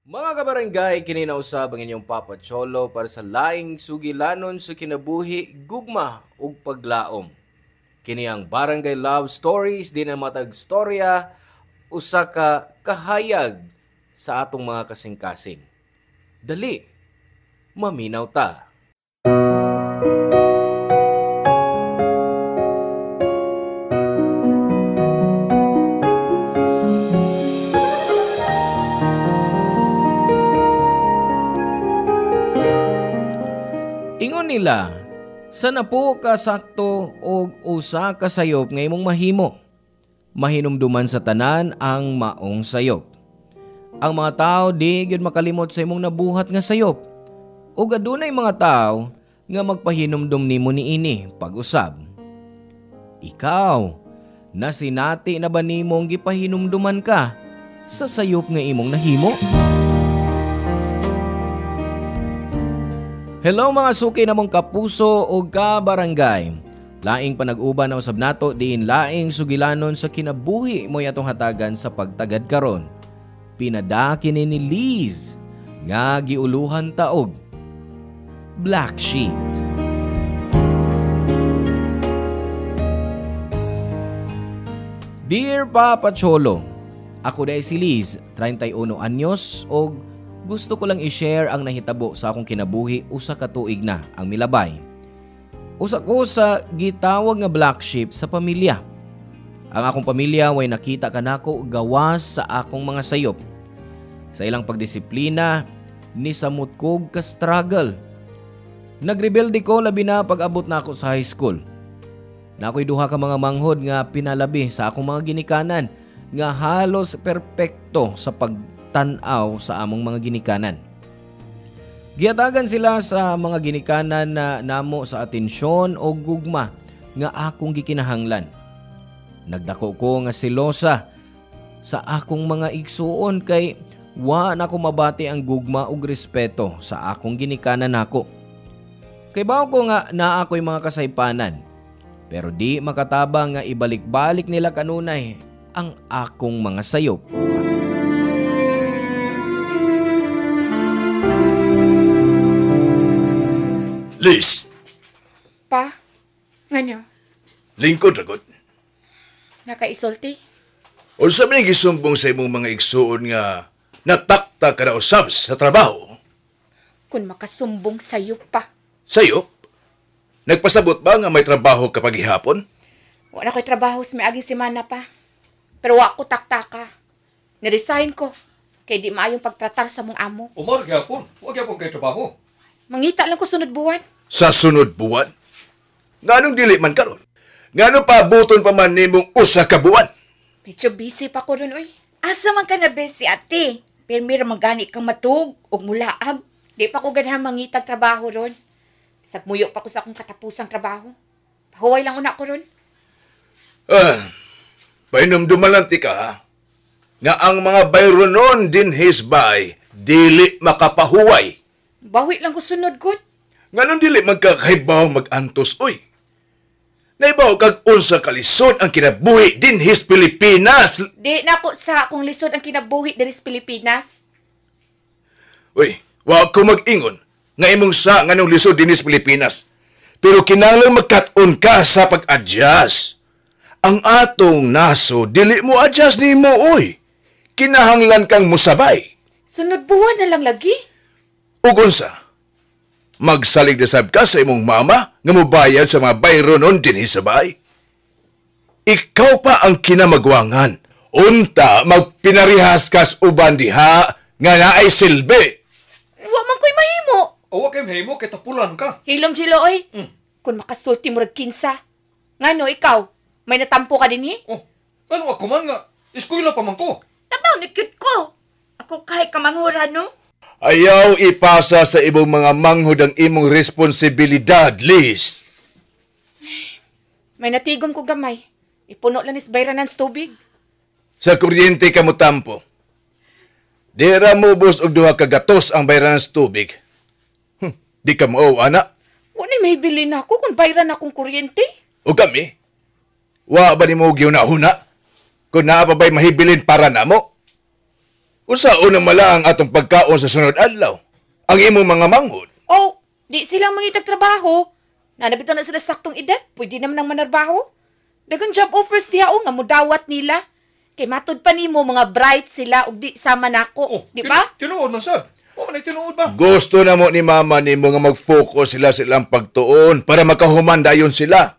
Mga kabarangay, kininausab ang inyong Papa Cholo para sa laing sugilanon sa kinabuhi, gugma ug paglaom. Kini ang Barangay Love Stories din ang matag storya usa ka kahayag sa atong mga kasing-kasing. Dali, maminaw ta. Ingon nila, sana po ka sakto og usa ka sayop nga imong mahimo. Mahinumduman sa tanan ang maong sayop. Ang mga tao di gyud makalimot sa imong nabuhat nga sayop. Ug adunay mga tao nga magpahinumdum nimo niini pag-usab. Ikaw, nasinati na ba nimong gipahinumduman ka sa sayop nga imong nahimo? Hello mga suki namong kapuso o kabarangay. Laing panag-uban na usab nato diin laing sugilanon sa kinabuhi mo atong hatagan sa pagtagad karon. Pinadaki ni Liz nga giuluhan taog Black Sheep. Dear Papa Cholo, ako day si Liz, 31 anyos og gusto ko lang i-share ang nahitabo sa akong kinabuhi usa ka tuig na ang milabay. Usa ko sa gitawag nga black sheep sa pamilya. Ang akong pamilya way nakita kanako gawas sa akong mga sayop. Sa ilang pagdisiplina, ni samot kog ka struggle. Nagrebelde ko labi na pag-abot na ako sa high school. Na ako'y duha ka mga manghod nga pinalabi sa akong mga ginikanan nga halos perpekto sa pagtanaw sa among mga ginikanan. Giatagan sila sa mga ginikanan na namo sa atensyon o gugma nga akong gikinahanglan. Nagdako ko nga silosa sa akong mga igsuon kay wa na ko mabati ang gugma ug respeto sa akong ginikanan nako. Kay bawo ko nga naa ako'y mga kasaypanan, pero di makatabang nga ibalik-balik nila kanunay ang akong mga sayop. Liz, Pa, ngano? lingkod ragod. Nakaisulti? O sa mga gisumbong sa imong mga igsuon nga natakta ka na usab sa trabaho. Kung makasumbong sa'yo pa. Sayo, nagpasabot ba nga may trabaho kapag ihapon? Wala ko'y trabaho sa may aging semana pa. Pero wa ko taktaka. Niresign ko. Kay di maayong pagtratar sa mong amo. Umar gyapon, wa gyapon kay trabaho. Mangita lang ko sunod buwan. Sa sunod buwan? Nganong dili man karon? Ngano pa buton pa man nimong usa ka buwan? Medyo busy pa ko ron, oy. Asa man ka na busy, ate? Permira magani kang matug o mulaab. Di pa ko ganahan mangitag trabaho ron. Sagmuyo pa ko sa akong katapusang trabaho. Pahuway lang una ko ron. Painumdumalanti ka ha? Nga ang mga bayronon din hisbay, dili makapahuway. Bawi lang ko sunod, good. Nganon dili magkakaibaw mag-antos, oy. Naibaw kag unsa kalisod ang kinabuhi din his Pilipinas. Di na ako sa akong lisod ang kinabuhi diri sa Pilipinas. Uy, wa ko mag-ingon nga imong sa nganong lisod din his Pilipinas. Pero kinahanglan magkat-on ka sa pag-adjust. Ang atong naso dili mo adjust nimo, oy. Kinahanglan kang musabay. Sunod buwan na lang lagi. Ug unsa? Magsalig na sab ka sa imong mama nga mobayad sa mga bayronon din hisabay. Ikaw pa ang kinamagwangan. Unta magpinarihas kas uban diha nga naay silbi. Wa man ko'y mahimo. O wa kay mahimo kay tapulan ka. Hilom sila, oy. Kung makasulti mo rag kinsa. Ngano, ikaw? May natampo ka din, eh? Oh, ano ako man nga eskwela pa man ko. Tabaw, nikit ko. Ako kahit kamangura, no? Ayaw ipasa sa ibong mga manghod ang imong responsibilidad, Liz. May natigom ko gamay. Ipuno lang is bayranan sa tubig. Sa kuryente ka mo tampo. Dira mo bus og duha ka gatos ang bayranan sa tubig. Di ka mo ana. Wala may bilin ako kung bayran akong kuryente. O kami? Wa ba ni mo gyunahuna? Kung naapabay mahibilin para namo? Usaon na mala ang atong pagkaon sa sunod adlaw. Ang imong mga manghod. Oh, di silang mangitag trabaho. Nanabito na sila saktong edad, pwede naman nang manarbaho. Dagang job offers diha nga mudawat nila. Kay matud pa nimo mga bright sila ug di sama nako, di ba? Tinuod man sad. O man tinuod ba? Gusto na mo ni mama ni mo nga mag-focus sila sa ilang pagtuon para makahuman dayon sila.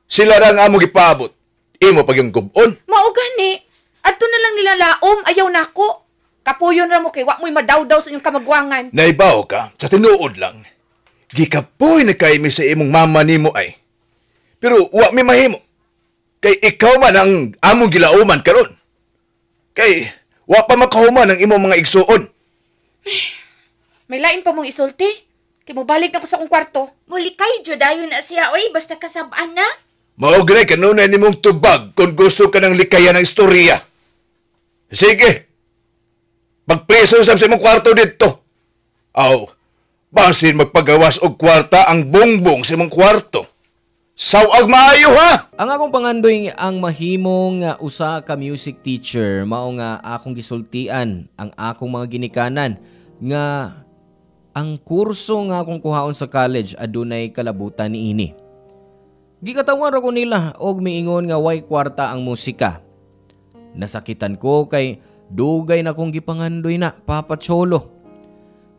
Sila ra nga amo gipaabot. Imo pag yung gubon. Mao gani. Adto na lang nila laom, ayaw nako. Kapuyon ra mo kay wa mo'y madawdaw sa inyong kamagwangan. Naibaw ka, sa tinuod lang. Gikapoy na kay mi sa imong mama nimo ay. Pero wa mi mahimo. Kay ikaw man ang among gilauman karon. Kay wa pa makahuman ang imong mga igsuon. May lain pa mong isulti. Kay mo balik na ko sa akong kwarto. Muli kay Judayo na siya, oy, basta kasabaan na. Maugray kanunay nimong tubag kung gusto ka ng likayan ng istorya. Sige. Magpreso sa imong kwarto dito. Aw, basin magpagawas og kwarta ang bongbong sa imong kwarto. Sawag maayo ha! Ang akong pangandoy ang mahimong usa ka music teacher mao nga akong gisultian ang akong mga ginikanan nga ang kurso nga akong kuhaon sa college adunay kalabutan niini. Gikatawan ra ko nila og miingon nga way kwarta ang musika. Nasakitan ko kay dugay na kong gipangandoy na Papa Cholo.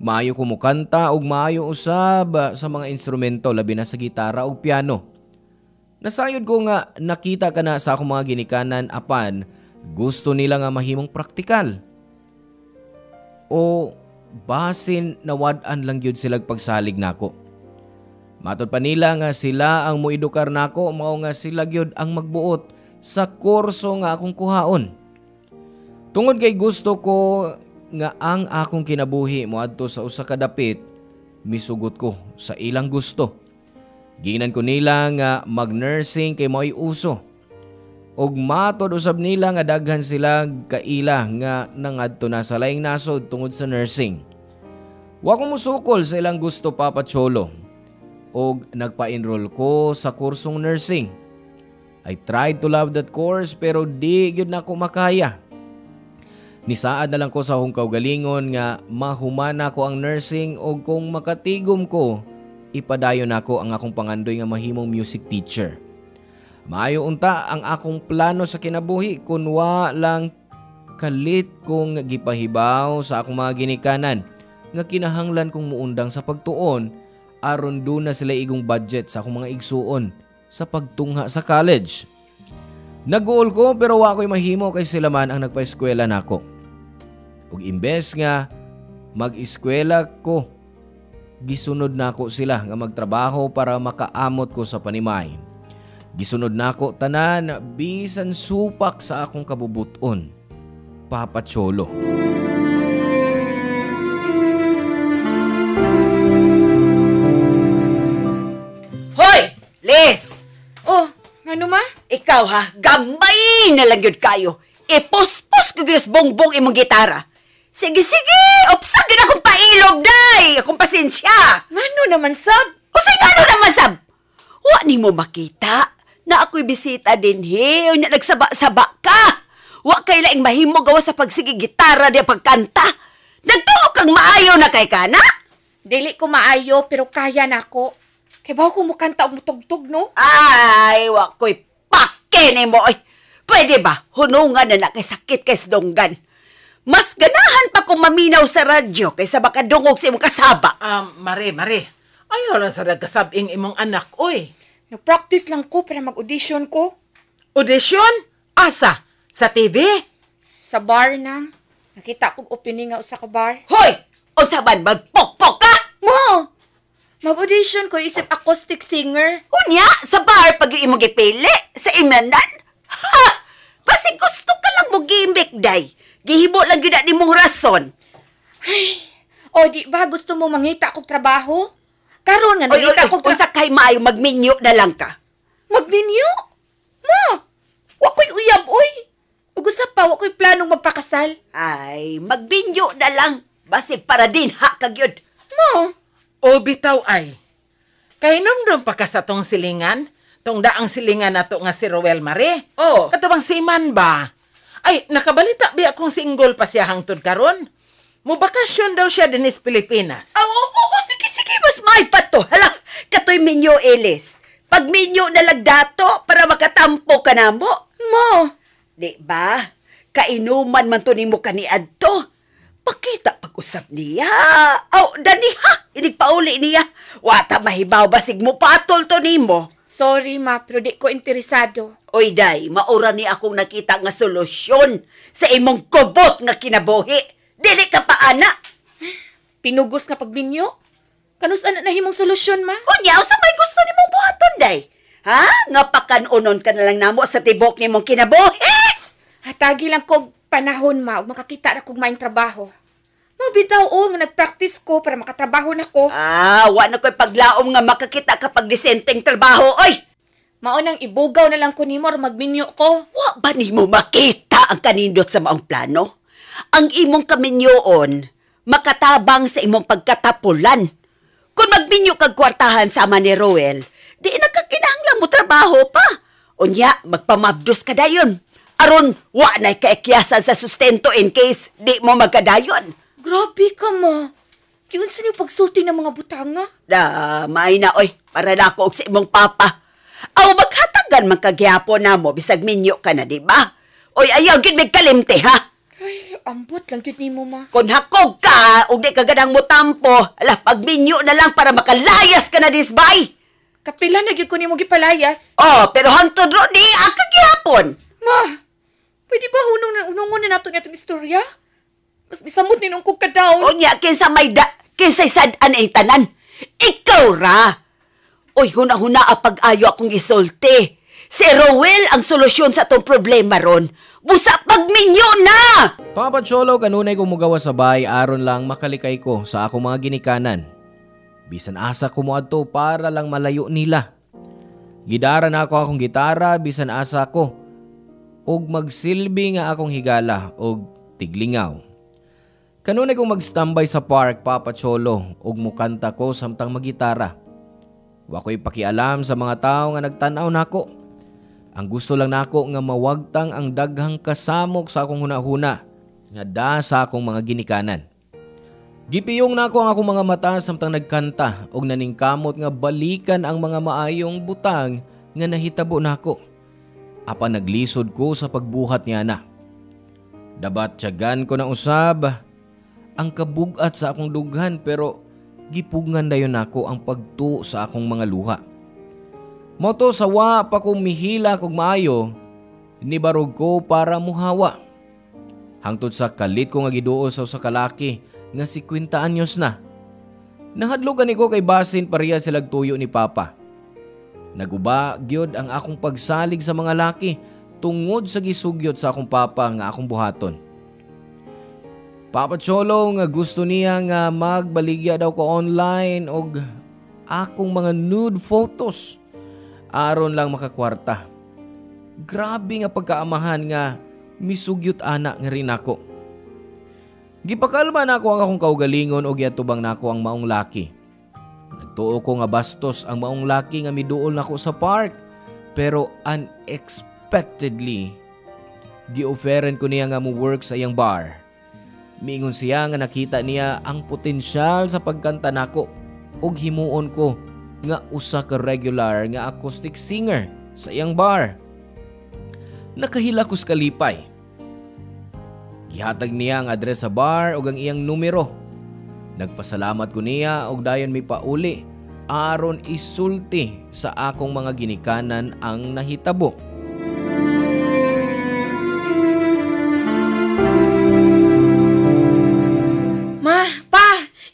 Maayo ko mukanta og maayo usab sa mga instrumento labi na sa gitara ug piano. Nasayod ko nga nakita ka na sa akong mga ginikanan apan gusto nila nga mahimong praktikal. O basin nawad-an lang gyud sila pagsalig nako. Matod pa nila nga sila ang muedukar nako mao nga sila gyud ang magbuot sa kurso nga akong kuhaon. Tungod kay gusto ko nga ang akong kinabuhi moadto sa usa ka dapit, misugot ko sa ilang gusto. Ginan ko nila nga mag-nursing kay mao'y uso. Og matod usab nila nga daghan sila kaila nga nangadto na sa laing nasod tungod sa nursing. Wa ko musukol sa ilang gusto Papa Cholo. Og nagpa-enroll ko sa kursong nursing. I tried to love that course pero di gyud na ko makaya. Nisaad na lang ko sa akong kaugalingon nga mahumana ko ang nursing og kung makatigom ko, ipadayon nako ang akong pangandoy nga mahimong music teacher. Maayo unta ang akong plano sa kinabuhi kun wa lang kalit kong gipahibaw sa akong mga ginikanan nga kinahanglan kong muundang sa pagtuon aron do na sila igong budget sa akong mga igsuon sa pagtungha sa college. Nag-goal ko pero wa ko'y mahimo kay sila man ang nagpa-eskwela nako. Ug imbes nga mag-eskwela ko, gisunod nako sila nga magtrabaho para makaamot ko sa panimay. Gisunod nako tanan bisan supak sa akong kabubuton. Papa Cholo. Hoy, Les! Oh, ano ma? Ikaw ha, gambay na lang yun kayo. Ipospos ko ginas bongbong imong gitara. Sige, upsagin akong pailog, day! Akong pasensya! Ngano naman sab? Usay ngano naman, sab? Wa ni mo makita na ako'y bisita din, he. O na nagsaba-saba ka. Wa kay laing mahimo gawa sa pagsigi gitara di pagkanta. Nagtuo kang maayo na kay kana? Dili ko maayo pero kaya nako. Kay bawo ko mukanta og mutugtog no? Ay, wa ko'y pake ni mo. Oy. Pwede ba? Hunungan na kay sakit kay donggan. Mas ganahan pa kung maminaw sa radyo kaysa makadungog sa imong kasaba. Mare. Ayaw lang sa nagkasabing imong anak, oy. Nag-practice lang ko para mag-audition ko. Audition? Asa? Sa TV? Sa bar nang. Nakita kong opening nga usa ka bar. Hoy! Unsa man magpokpok ka? Mo! Mag-audition ko isip acoustic singer. Unya, sa bar pag yung imong gipili, sa imnanan. Ha! Basi gusto ka lang mo gimbik, day. Gihibo lang yun ni mong rason. Ay, o di ba gusto mo mangita akong trabaho? Karon nga Oy, nangita akong kung sa kay maayo, magminyo na lang ka. Magbinyo? Ma! Wa ko'y uyab, oy! Ug-usap pa, wa ko'y planong magpakasal. Ay, magbinyo na lang. Basi para din ha kagyod. Ma! O bitaw ay. Kay numdum pa ka sa tong silingan? Tong daang silingan na to nga si Rowel Mare? Oh. Katubang si Iman ba? Ay, nakabalita ba akong single pa siya hangtod karon? Mubakasyon daw siya din sa Pilipinas. Oo, sige, mas may pa to. Hala, katoy minyo, Elis. Pag minyo nalagdato para makatampo ka na mo. Ma, Di ba? Kainuman man to nimo kaniad to. Pakita pag-usap niya. Dani ha, inigpauli niya. Wata mahibaw basig mo patol to nimo. sorry ma, pero di ko interesado. Oy, day, maura ni akong nakita nga solusyon sa imong kubot nga kinabuhi. Dili ka pa, ana. Pinugos nga pagbinyo? Kanus-an na himong solusyon, ma? Unya, sa may gusto nimong buhaton, day? Ha? Nga pakanunon ka na lang namo sa tibok nimong kinabuhi. Hatagi lang kog panahon, ma, ug makakita na kog maing trabaho. Mabitaw nga nag-practice ko para makatrabaho na ko. Wa na ko'y paglaom nga makakita kapag disenteng trabaho, oy! Maunang ibugaw na lang ko nimo or magminyo ko. Wa ba nimo makita ang kanindot sa maong plano? Ang imong kaminyoon, makatabang sa imong pagkatapulan. Kung magminyo kag kwartahan sama ni Roel, di na ka kinahanglan mo trabaho pa. Unya, magpamabdos ka dayon. Aron, wa na'y kaikyasan sa sustento in case di mo magkadayon. Grabe ka, ma. Kiunsa niyo pagsulti ng mga butanga? May na, oy, para na ako og sa imong papa. Aw, maghatagan man kagyapon na mo, bisag minyo ka na, di ba? Oy, ayaw, gid mig kalimte, ha? Ay, ambot lang yun nimo, ma. Kung hakog ka, ug di ka ganang mo tampo, ala, pagminyo na lang para makalayas ka na disbay. Kapila na gyud ko nimo gipalayas. Pero hangtod ro, di ka gyapon. Ma, pwede ba unungon na nato nitong istorya? Mas misamot ni nung kog kadaon. Unya, kinsay sad-an ang tanan. Ikaw ra. Oy, huna-huna pag-ayo akong isulti. Si Roel ang solusyon sa tong problema ron. Busa pagminyo na! Papa Cholo, kanunay kong mugawa sa bahay aron lang makalikay ko sa akong mga ginikanan. Bisan asa ko mo adto para lang malayo nila. Gidara na ako akong gitara bisan asa ko. Og magsilbi nga akong higala og tiglingaw. Kanunay kong magstambay sa park, Papa Cholo, og mukanta ko samtang magitara. Wa ko'y pakialam sa mga tao nga nagtanaw nako. Ang gusto lang nako nga mawagtang ang daghang kasamok sa akong hunahuna nga da sa akong mga ginikanan. Gipiyong nako ang akong mga mata samtang nagkanta og naningkamot nga balikan ang mga maayong butang nga nahitabo nako. Apa naglisod ko sa pagbuhat niya na. Dabat tiyagan ko na usab ang kabugat sa akong dughan pero gipugngan dayon nako ang pagtuo sa akong mga luha. Moto sawa pa kong mihila kog maayo, nibarog ko para muhawa. Hangtod sa kalit ko nga giduol sa usa ka laki nga 50 anyos na. Nahadlogan niko kay basin pareha silag tuyo ni Papa. Naguba gyud ang akong pagsalig sa mga laki tungod sa gisugyot sa akong papa nga akong buhaton. Papa Cholo nga gusto niya nga magbaligya daw ko online og akong mga nude photos aron lang makakwarta. Grabe nga pagkaamahan nga misugyot ana nga rin ako. Gipakalma na ako ang akong kaugalingon og yatubang nako ang maong laki. Nagtuo ko nga bastos ang maong laki nga miduol nako sa park pero unexpectedly gi-offeran ko niya nga mo work sa iyang bar. Miingon siya nga nakita niya ang potensyal sa pagkanta nako ug himuon ko nga usa ka regular nga acoustic singer sa iyang bar. Nakahila ko sa kalipay. Gihatag niya ang address sa bar ug ang iyang numero. Nagpasalamat ko niya og dayon mi pauli aron isulti sa akong mga ginikanan ang nahitabo.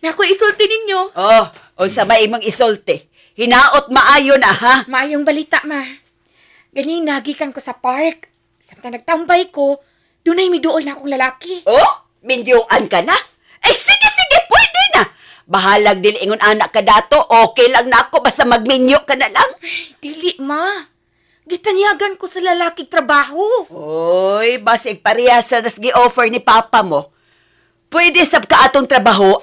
Naku, isulti ninyo. Sabay imong isulti. Hinaot maayo na, ha? Maayong balita, ma. Ganina, nagikan ko sa park. Samtang nagtambay ko, dunay miduol na akong lalaki. Mindyuan ka na? Sige, pwede na. Bahalag dili ingon anak ka dato, okay lang na ako, basta magminyo ka na lang. Dili, ma. Gitanyagan ko sa lalaki trabaho. Oy, basig parehas sa nas gi-offer ni papa mo. Pwede sab ka atong trabaho,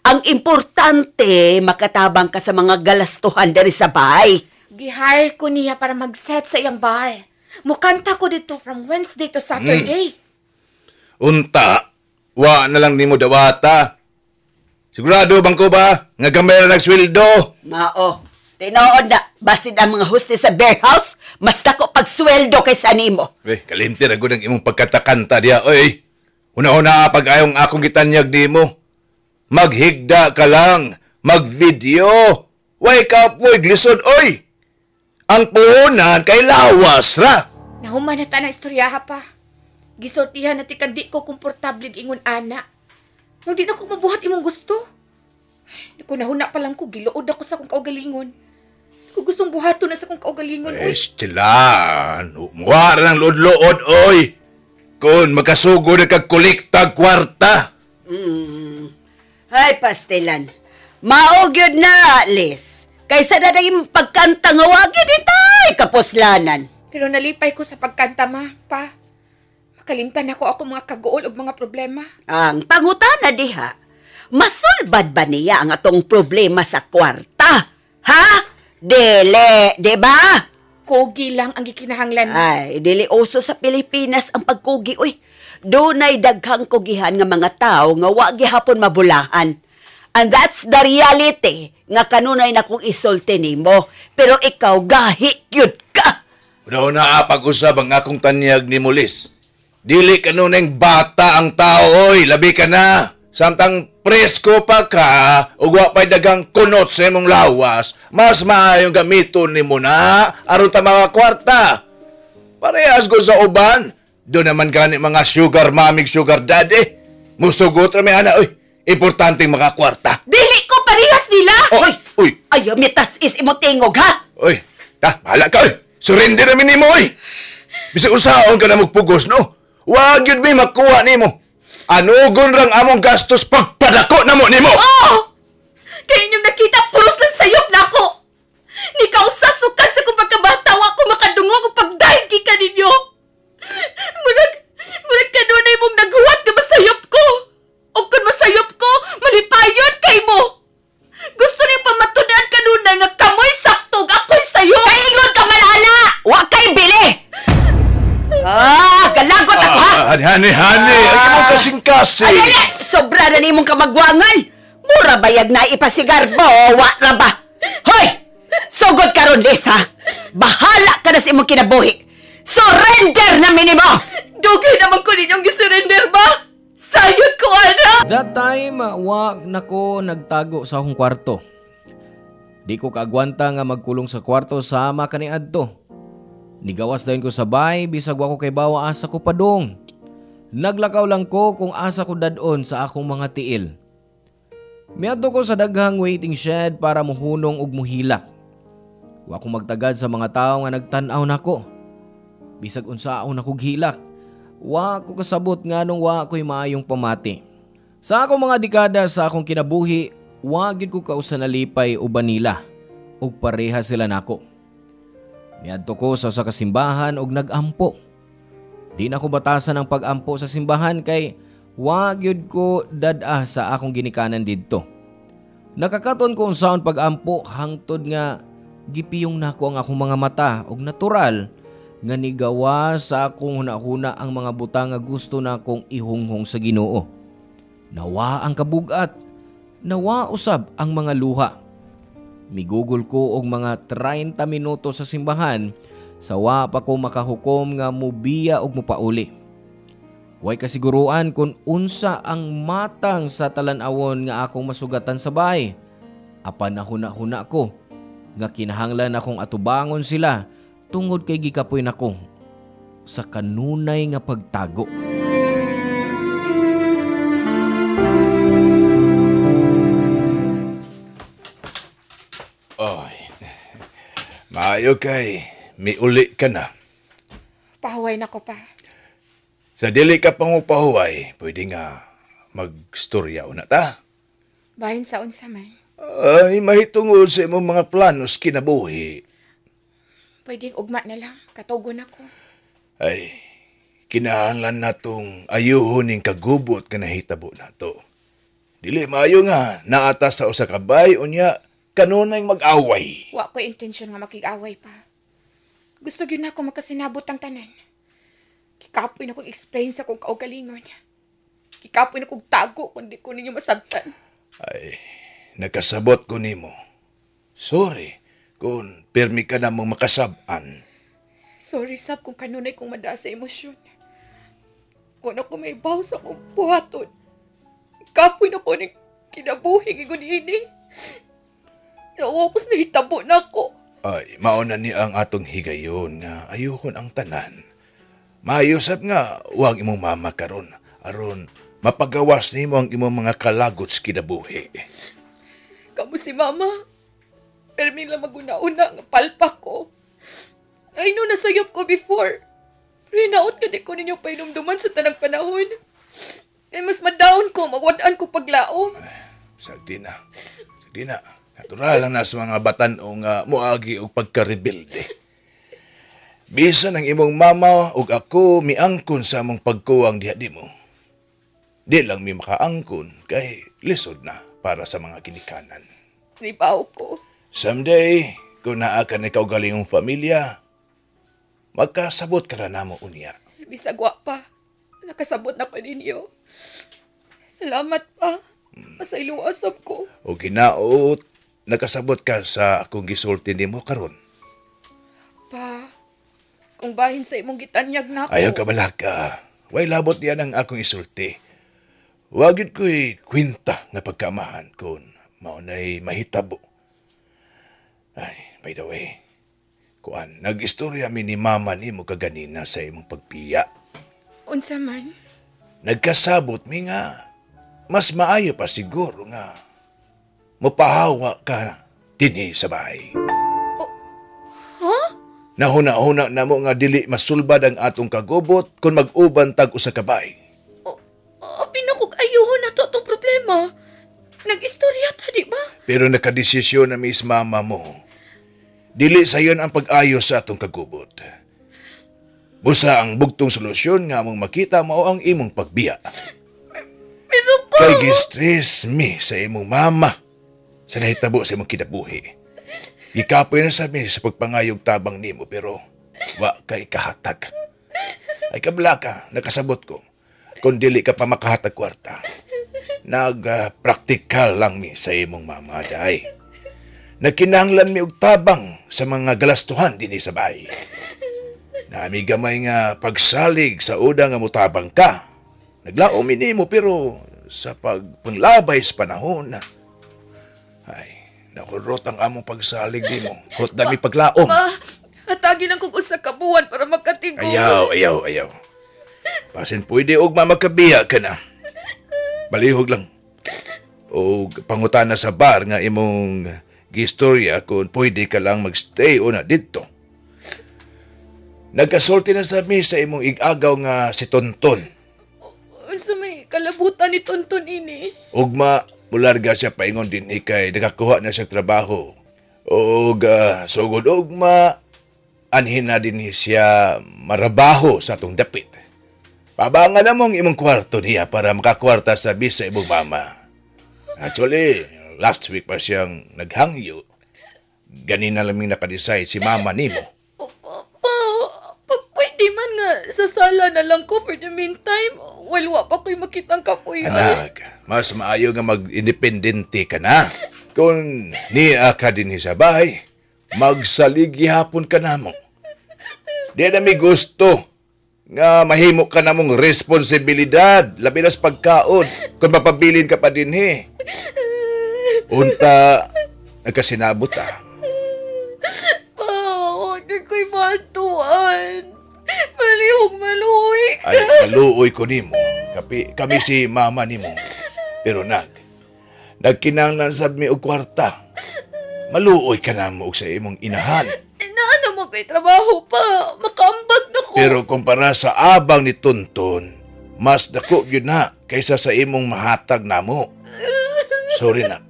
Ang importante, makatabang ka sa mga galastuhan dari sa bahay. Gihire ko niya para mag-set sa iyang bar. Mukanta ko dito from Wednesday to Saturday. Unta, wa na lang nimo dawata. Sigurado bang ko ba nga gamay na nagsweldo? Mao, tinood na, basin ang mga hostess sa bear house, mas dako pagsweldo kaysa nimo. Kalimti ra gud ang imong pagkatakanta diya, oy. Una-una pag ayong akong gitanyag nimo. Maghigda ka lang, magvideo. Way ka po'y glisod, oy. Ang puhunan kay lawas ra. Nahuman na ta na istoryaha pa. Gisultihan na tikan di ko komportable ingon ana. Nung di na ko mabuhat imong gusto. Di ko nahuna pa lang ko, giluod ako sa kong kaugalingon. Di ko gustong buhato na sa kong kaugalingon, oy. Estilan, umuha ng lood-lood, oy. Kung magkasugo na kagkuliktag kwarta. Ay, pastilan. Maugyod na, Liz. Kaysa na naging pagkanta nga wagid itay, kapuslanan. Pero nalipay ko sa pagkanta ma, pa. Makalimtan ako mga kagool ug mga problema. Ang pangutana diha, masulbad ba niya ang atong problema sa kwarta? Ha? Dili, di ba? Kogi lang ang gikinahanglan. Ay, dili uso sa Pilipinas ang pagkugi, uy. Dunay daghang kugihan nga mga tao nga wa gihapon mabulahan. And that's the reality nga kanunay na kong isulti nimo. Pero ikaw gahi gyud ka. Daw na pag-usab ang akong tanyag ni Mulis. Dili kanunay bata ang tao, oy. Labi ka na. Samtang presko pa ka, ug wa pa'y dagang kunot sa imong lawas, mas maayong gamiton nimo na aron ta mga kwarta. Parehas ko sa uban. Doon naman gani mga sugar mamig, sugar daddy. Musugot ra may ana, oy. Importanteng mga kwarta. Dili ko parehas nila! Oy, uy. Ayaw mitas is imo tingog, ha? Oy, bahala ka, oy. Surrender namin nimo, oy. Bisag usaon ka na magpugos, no? Wag yun may makuha nimo. Anugon rang among gastos pagpadako namo nimo. Oh! Kaya inyong nakita, puros lang sayop na ako. Ni kausasukan sa kong pagkabata, wa ko makadungog o pagdahig ka ninyo. Murag kanunay mong naghuwat na masayop ko. O kung masayop ko, malipayon kay mo. Gusto niyo pamatunan kanunay nga kamoy saktog ako'y sayo. Kaingon ka malala! Wa kay bili! Galagot ako, ha? Hani. Ay mo kasing-kasi. Adili! Sobra na nimong kamagwangan! Mura bayag na ipasigarbo, wa na ba? Hoy! Sugod karon, Liz, ha? Bahala ka na sa imong kinabuhi! Surrender na minimo! Dugay naman ko ninyong gisurrender ba? Sayod ko, anak! That time, wa nako nagtago sa akong kwarto. Di ko kaagwanta nga magkulong sa kwarto sama kaniadto. Nigawas dayon ko sa bay, bisag wa ko kay bawa asa ko padong. Naglakaw lang ko kung asa ko dadon sa akong mga tiil. Miadto ko sa daghang waiting shed para muhunong ug muhilak. Wa ko magtagad sa mga tawo nga nagtan-aw nako. Bisag unsaon ako gihilak. Wa ko kasabot nganong wa ko'y maayong pamati. Sa akong mga dekada sa akong kinabuhi, wa gyud ko kausa nalipay uban nila ug pareha sila nako. Miadto ko sa usa ka simbahan og nag-ampo. Di na ko batasan ang pag-ampo sa simbahan kay wa gyud ko dad-ah sa akong ginikanan didto. Nakakaton ko unsaon pag-ampo hangtod nga gipiyong nako ang akong mga mata og natural nga nigawa sa akong hunahuna ang mga butang nga gusto na kong ihunghong sa Ginoo. Nawa ang kabugat, nawa usab ang mga luha. Migugol ko og mga 30 minuto sa simbahan sa wa pa ko makahukom nga mubiya og mupauli. Way kasiguruan kung unsa ang matang sa talan-awon nga akong masugatan sa bay. Apan nahuna-huna ko nga kinahanglan akong atubangon sila tungod kay gikapoy nako sa kanunay nga pagtago. Oy. Maayo kay miuli ka na. Pahuway na ko pa. Sa dili ka pang upahuway, pwede nga magstorya una ta. Bahin sa unsa man. Ay, mahitungod sa imong mga planos kinabuhi. Pwede ugma na lang. Katugon ako. Ay, kinahanglan natong ayuhon ning kagubot nga nahitabo nato. Dili maayo nga naata sa usa ka bay unya kanunay mag-away. Wa ko intensyon nga makig-away pa. Gusto gyud na ako makasinabot ang tanan. Kikapoy na kong explain sa kong kaugalingon. Kikapoy na kong tago kung di ko ninyo masabtan. Ay, nakasabot ko nimo. Sorry kung permi ka na mong makasaban. Sorry sab kung kanunay kong mada sa emosyon. Kung ako may baw sa kong buhaton. Kapoy na ko ng kinabuhi gigon ini. Nawapos na hitabo na ako. Ay, mauna ni ang atong higayon nga ayuhon ang tanan. Maayosab nga huwag imong mama karon aron mapagawas nimo ang imong mga kalagots kinabuhi. Kamu si mama. Permi lang maguna-una nga palpak ko. I know nasayop ko before. Pero hinaot ka di ko ninyo painumduman sa tanang panahon. Eh mas madaon ko, magwadaan ko paglaom. Sagdi na. Natural lang na sa mga batan o nga muagi o pagka-rebelde. Bisan ang imong mama ug ako miangkon sa among pagkuwang diha di mo. Di lang mi makaangkon kay lisod na para sa mga ginikanan. Nibaw ko. Someday, kung naa ka na kaugalingong pamilya, magkasabot ka na namo unya. Bisag wa pa. Nakasabot na pa ninyo. Salamat pa. Masailuasap ko. O ginaot, nakasabot ka sa akong gisulti nimo karon. Pa, kung bahin sa imong gitanyag na ako. Ayaw ka malaka. Way labot diyan ang akong isulti. Wagid ko'y kwinta nga pagkamahan kung maunay mahitabo. Ay, by the way, kuan, nag-istorya mi ni mama ni mo kaganina sa imong pagpiya. Unsa man? Nagkasabot mi nga, mas maayo pa siguro nga, mapahawa ka dinhi sa bahay. Nahuna-huna na mo nga dili masulbad ang atong kagubot kung mag-uban tag usa ka bahay. Pinakog ayuhon na to itong problema. Nag-istorya ta, di ba? Pero nakadesisyon na mis mama mo. Dili sayon ang pag-ayos sa atong kagubot. Busa ang bugtong solusyon nga mong makita mao ang imong pagbiya. Pero pa... Kay gistress mi sa imong mama sa nahitabo sa imong kinabuhi. Ikapoy na sa mi sa pagpangayog tabang nimo pero wa kay kahatag. Ay kabla ka, nakasabot ko. Kung dili ka pa makahatag kwarta, nag-practical lang mi sa imong mama, day. Nagkinahanglan mi og tabang sa mga galastuhan dinhi sa bahay. Nami gamay nga pagsalig sa uda nga mutabang ka. Naglaom mi nimo pero sa pagpanglabay sa panahon, ay, nakurot ang among pagsalig nimo. Hot dami paglaom. Pa, hatagin ang kong usa ka buwan para magkatigo. Ayaw. Pasin pwede og mamakabiya ka na. Balihog lang. O pangutana sa bar nga imong gistorya kung pwede ka lang magstay una dito. Nagkasulti na sa mi sa imong igagaw nga si Tonton. Unsa may kalabutan ni Tonton ini? Ugma, mularga siya paingon din ikay nakakuha na siya trabaho. Og sugod ugma, anhin na din siya marabaho sa atong dapit. Pabangan na mong imong kwarto niya para makakwarta sa bis sa imong mama. Actually, last week pa siyang naghangyo. Ganina laming nakadeside si mama nimo. Pwede man nga sa sala na lang ko for the meantime. Wa pa ko'y makitang kapoy. Anak, mas maayo nga mag-independente ka na. Kung niya ka din sa bahay, magsaligi hapon ka na mo. Di na may gusto nga mahimo ka na mong responsibilidad, labi nas pagkaon, kung mapabilin ka pa din Unta, nagkasinabot Pa, order ko'y matuan. Malihog maluoy ka. Ay, kaluoy ko nimo. Kami si mama nimo. Pero nagkinanglan sab mi og kwarta. Maluoy ka na mo og sa imong inahan. Naano mo ko'y trabaho pa. Makaambag na ko. Pero kumpara sa abang ni Tonton, mas dako yun na kaysa sa imong mahatag namo. Sorry na.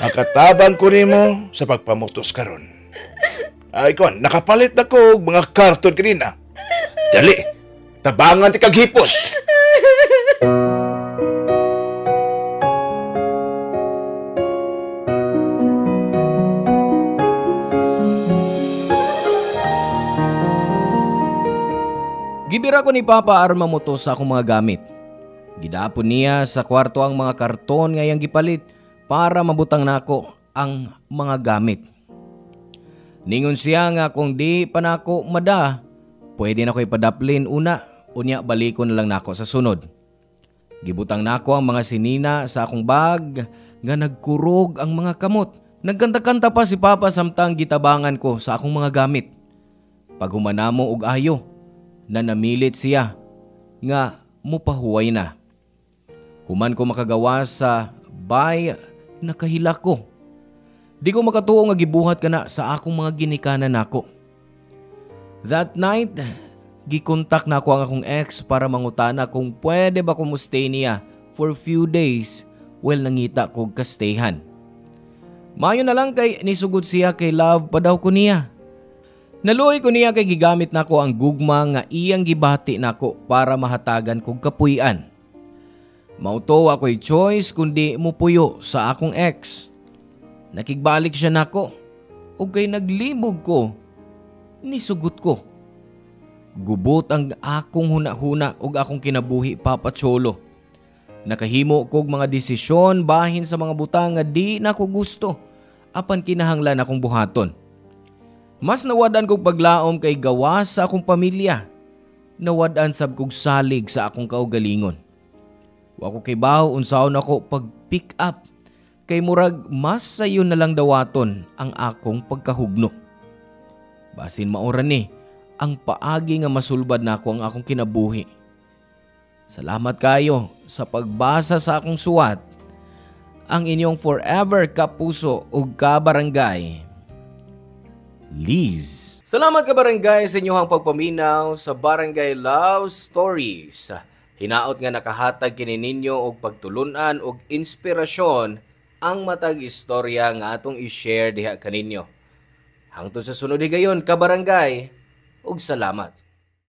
Makatabang ko nimo sa pagpamutos karon. Ay kon, nakapalit na ko og mga karton kanina. Dali, tabangan ti kaghipos. Nihira ko ni Papa arma mo to sa akong mga gamit. Gidapon niya sa kwarto ang mga karton nga iyang gipalit para mabutang nako ang mga gamit. Ningon siya nga kung di pa nako mada, pwede na ko ipadaplin una, unya balikon na lang nako sa sunod. Gibutang nako ang mga sinina sa akong bag nga nagkurog ang mga kamot. Nagkanta-kanta pa si Papa samtang gitabangan ko sa akong mga gamit. Pag humanamo og ayo, na namilit siya nga mupahuway na. Human ko makagawa sa bay, nakahila ko. Di ko makatuo nga gibuhat ka na sa akong mga ginikanan nako. That night, gikontak na ako ang akong ex para mangutana kung pwede ba ko mustay niya for few days while nangita ko kastayhan. Mayo na lang kay nisugod siya kay love pa daw ko niya. Naluoy ko niya kay gigamit nako ang gugma nga iyang gibati nako para mahatagan kog kapuy-an. Mauto ako'y choice kundi mupuyo sa akong ex. Nakigbalik siya nako ug kay naglibog ko, nisugot ko. Gubot ang akong huna-huna ug akong kinabuhi, Papa Cholo. Nakahimo kog mga desisyon bahin sa mga butang nga di nako gusto apan kinahanglan akong buhaton. Mas nawadan kog paglaom kay gawas sa akong pamilya. Nawadan sab kog salig sa akong kaugalingon. Wa ko kay baho unsaon ako pag-pick up kay murag mas sayo na lang dawaton ang akong pagkahugno. Basin maoran ni ang paagi nga masulbad nako ang akong kinabuhi. Salamat kayo sa pagbasa sa akong suwat. Ang inyong forever kapuso ug kabarangay, Liz. Salamat ka barangay sa inyong pagpaminaw sa Barangay Love Stories. Hinaot nga nakahatag kini ninyo og pagtulunan og inspirasyon ang matag istorya nga atong i-share diha kaninyo. Hangtod sa sunod higayon ka barangay, ug salamat.